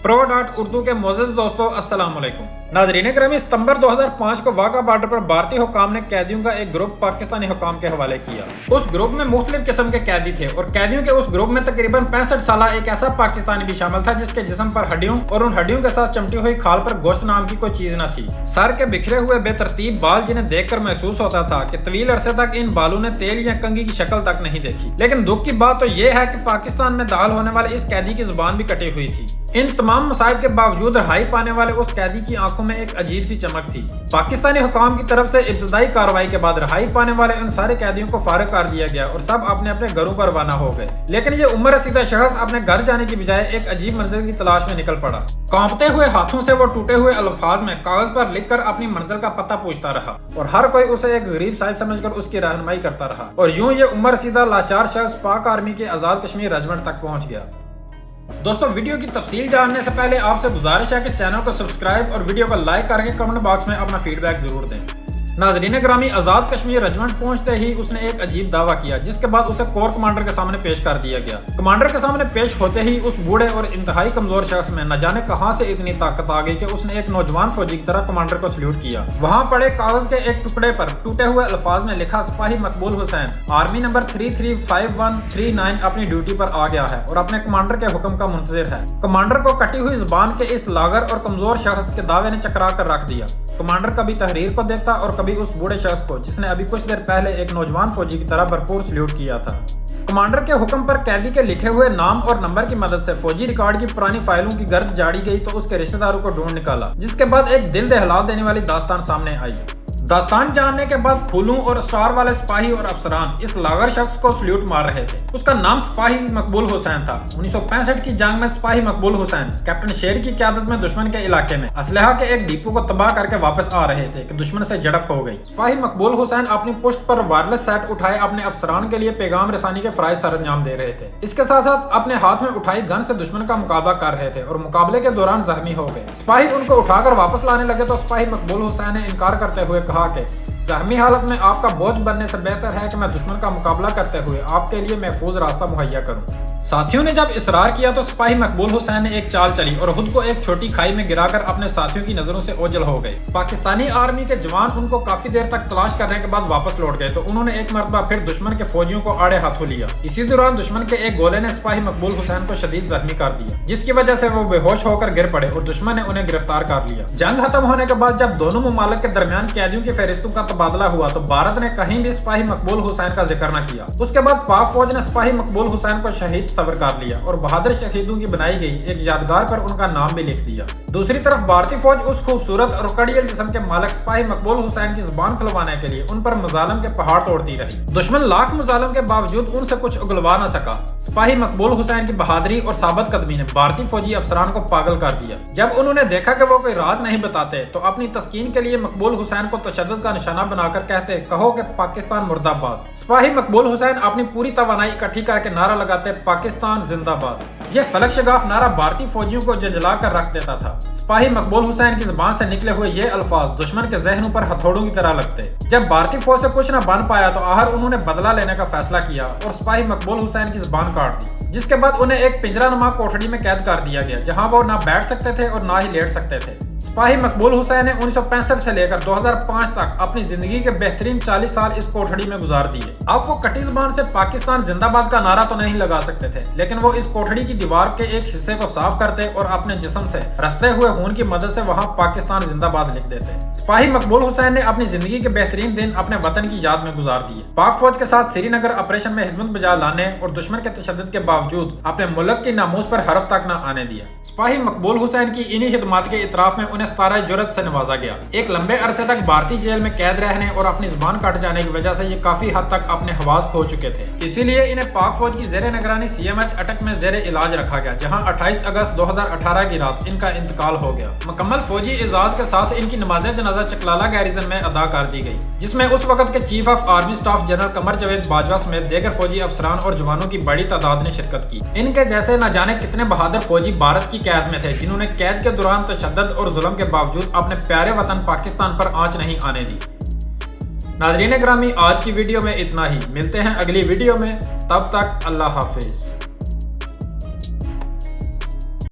pro.urdu के मोअज़्ज़ज़ दोस्तों अस्सलाम वालेकुम। नाज़रीन ग्रामी, सितंबर 2005 को वाघा बॉर्डर पर भारतीय हुकाम ने कैदियों का एक ग्रुप पाकिस्तानी हुकाम के हवाले किया। उस ग्रुप में मुख्तलिफ किस्म के कैदी थे और कैदियों के उस ग्रुप में तकरीबन 65 साल एक ऐसा पाकिस्तानी भी शामिल था जिसके जिस्म पर हड्डियों और उन हड्डियों के साथ चमटी हुई खाल पर गोश्त नाम की कोई चीज न थी। सर के बिखरे हुए बेतरतीब बाल जिन्हें देखकर महसूस होता था कि तवील अरसे तक इन बालों ने तेल या कंघी की शक्ल तक नहीं देखी। लेकिन दुख की बात तो यह है कि पाकिस्तान में दाखिल होने वाले इस कैदी की जुबान भी कटी हुई थी। इन तमाम मसाइब के बावजूद रिहाई पाने वाले उस कैदी की आंखों में एक अजीब सी चमक थी। पाकिस्तानी हुकाम की तरफ से इब्तदाई कार्रवाई के बाद रिहाई पाने वाले उन सारे कैदियों को फारिग कर दिया गया और सब अपने अपने घरों पर रवाना हो गए। लेकिन ये उम्र रसीदा शख्स अपने घर जाने की बजाय एक अजीब मंजिल की तलाश में निकल पड़ा। कांपते हुए हाथों से वो टूटे हुए अल्फाज में कागज पर लिखकर अपनी मंजिल का पता पूछता रहा और हर कोई उसे एक गरीब साइल समझकर उसकी रहनुमाई करता रहा। और यूं ये उम्र रसीदा लाचार शख्स पाक आर्मी के आजाद कश्मीर रेजिमेंट तक पहुंच गया। दोस्तों, वीडियो की तफसील जानने से पहले आपसे गुजारिश है कि चैनल को सब्सक्राइब और वीडियो को लाइक करके कमेंट बॉक्स में अपना फीडबैक जरूर दें। नाज़रीन ग्रामी, आजाद कश्मीर रेजिमेंट पहुंचते ही उसने एक अजीब दावा किया जिसके बाद उसे कोर कमांडर के सामने पेश कर दिया गया। कमांडर के सामने पेश होते ही उस बूढ़े और इंतहाई कमजोर शख्स में न जाने कहां से इतनी ताकत आ गई कि उसने एक नौजवान फौजी की तरह कमांडर को सल्यूट किया। वहां पड़े कागज के एक टुकड़े पर टूटे हुए अल्फाज में लिखा, सिपाही मकबूल हुसैन, आर्मी नंबर 335139 अपनी ड्यूटी पर आ गया है और अपने कमांडर के हुक्म का मुंतजिर है। कमांडर को कटी हुई जुबान के इस लागर और कमजोर शख्स के दावे ने चकरा कर रख दिया। कमांडर कभी तहरीर को देखता और कभी उस बूढ़े शख्स को जिसने अभी कुछ देर पहले एक नौजवान फौजी की तरह भरपूर सल्यूट किया था। कमांडर के हुक्म पर कैदी के लिखे हुए नाम और नंबर की मदद से फौजी रिकॉर्ड की पुरानी फाइलों की गर्द जाड़ी गई तो उसके रिश्तेदारों को ढूंढ निकाला, जिसके बाद एक दिल दहला देने वाली दास्तान सामने आई। दास्तान जानने के बाद फूलों और स्टार वाले सिपाही और अफसरान इस लागर शख्स को सल्यूट मार रहे थे। उसका नाम सिपाही मकबूल हुसैन था। 1965 की जंग में सिपाही मकबूल हुसैन कैप्टन शेर की क़यादत में दुश्मन के इलाके में असलहा के एक डिपो को तबाह करके वापस आ रहे थे कि दुश्मन से झड़प हो गई। सिपाही मकबूल हुसैन अपनी पुश्त पर वायरलेस सेट उठाए अपने अफसरान के लिए पैगाम रसानी के फराइज सर अंजाम दे रहे थे। इसके साथ साथ अपने हाथ में उठाई गन से दुश्मन का मुकाबला कर रहे थे और मुकाबले के दौरान जख्मी हो गए। सिपाही उनको उठाकर वापस लाने लगे तो सिपाही मकबूल हुसैन ने इनकार करते हुए कहा कि जख्मी हालत में आपका बोझ बनने से बेहतर है कि मैं दुश्मन का मुकाबला करते हुए आपके लिए महफूज रास्ता मुहैया करूं। साथियों ने जब इसरार किया तो सिपाही मकबूल हुसैन ने एक चाल चली और खुद को एक छोटी खाई में गिराकर अपने साथियों की नजरों से ओझल हो गए। पाकिस्तानी आर्मी के जवान उनको काफी देर तक तलाश करने के बाद वापस लौट गए तो उन्होंने एक मरतबा फिर दुश्मन के फौजियों को आड़े हाथों लिया। इसी दौरान दुश्मन के एक गोले ने सिपाही मकबूल हुसैन को शदीद जख्मी कर दिया, जिसकी वजह से वो बेहोश होकर गिर पड़े और दुश्मन ने उन्हें गिरफ्तार कर लिया। जंग खत्म होने के बाद जब दोनों मुमालिक के दरमियान कैदियों की फहरिस्तों का तबादला हुआ तो भारत ने कहीं भी सिपाही मकबूल हुसैन का जिक्र न किया। उसके बाद पाक फौज ने सिपाही मकबूल हुसैन को शहीद सबर कर लिया और बहादुर शहीदों की बनाई गई एक यादगार पर उनका नाम भी लिख दिया। दूसरी तरफ भारतीय फौज उस खूबसूरत और कड़ियल जिस्म के मालिक सिपाही मकबूल हुसैन की जुबान खुलवाने के लिए उन पर मजालम के पहाड़ तोड़ती रही। दुश्मन लाख मजालम के बावजूद उनसे कुछ उगलवा न सका। सिपाही मकबूल हुसैन की बहादुरी और साबित कदमी ने भारतीय फौजी अफसरान को पागल कर दिया। जब उन्होंने देखा कि वो कोई राज नहीं बताते तो अपनी तस्कीन के लिए मकबूल हुसैन को तशद्दुद का निशाना बनाकर कहते, कहो कि पाकिस्तान मुर्दाबाद। सिपाही मकबूल हुसैन अपनी पूरी तवानाई इकट्ठी करके नारा लगाते, पाकिस्तान जिंदाबाद। यह फलक शगाफ नारा भारतीय फौजियों को झंझला कर रख देता था। सिपाही मकबूल हुसैन की जुबान से निकले हुए ये अल्फाज दुश्मन के जहनों पर हथौड़ों की तरह लगते। जब भारतीय फौज से कुछ न बन पाया तो आहर उन्होंने बदला लेने का फैसला किया और सिपाही मकबूल हुसैन की जुबान काट दी, जिसके बाद उन्हें एक पिंजरानुमा कोठड़ी में कैद कर दिया गया जहां वो ना बैठ सकते थे और ना ही लेट सकते थे। सिपाही मकबूल हुसैन ने 1965 से लेकर 2005 तक अपनी जिंदगी के बेहतरीन 40 साल इस कोठड़ी में गुजार दिए। अब वो कटी जुबान से पाकिस्तान जिंदाबाद का नारा तो नहीं लगा सकते थे, लेकिन वो इस कोठड़ी की दीवार के एक हिस्से को साफ करते और अपने जिस्म से रसते हुए खून की मदद से वहां पाकिस्तान जिंदाबाद लिख देते। सिपाही मकबूल हुसैन ने अपनी जिंदगी के बेहतरीन दिन अपने वतन की याद में गुजार दिए। पाक फौज के साथ श्रीनगर ऑपरेशन में खिदमत बजा लाने और दुश्मन के तशद्दुद के बावजूद अपने मुल्क की नामूस पर हरफ तक न आने दिया। सिपाही मकबूल हुसैन की इन्हीं खिदमात के इतराफ में उन्हें सितारा जुर्रत से नवाजा गया। एक लंबे अरसे तक भारतीय जेल में कैद रहने और अपनी जुबान कट जाने की वजह से ये काफी हद तक अपने हवास खो चुके थे। इसीलिए इन्हें पाक फौज की जेर निगरानी CMH अटक में जेर इलाज रखा गया, जहां 28 अगस्त 2018 की रात इनका इंतकाल हो गया। मुकम्मल फौजी एजाज के साथ इनकी नमाज जनाजा चकलाला गैरिजन में अदा कर दी गई, जिसमें उस वक्त के chief of army staff general Qamar Javed Bajwa समेत दीगर फौजी अफसरान और जवानों की बड़ी तादाद ने शिरकत की। इनके जैसे न जाने कितने बहादुर फौजी भारत की कैद में थे जिन्होंने कैद के दौरान तशद्दुद और जुल्म के बावजूद अपने प्यारे वतन पाकिस्तान पर आंच नहीं आने दी। नाज़रीन ग्रामी, आज की वीडियो में इतना ही। मिलते हैं अगली वीडियो में, तब तक अल्लाह हाफिज।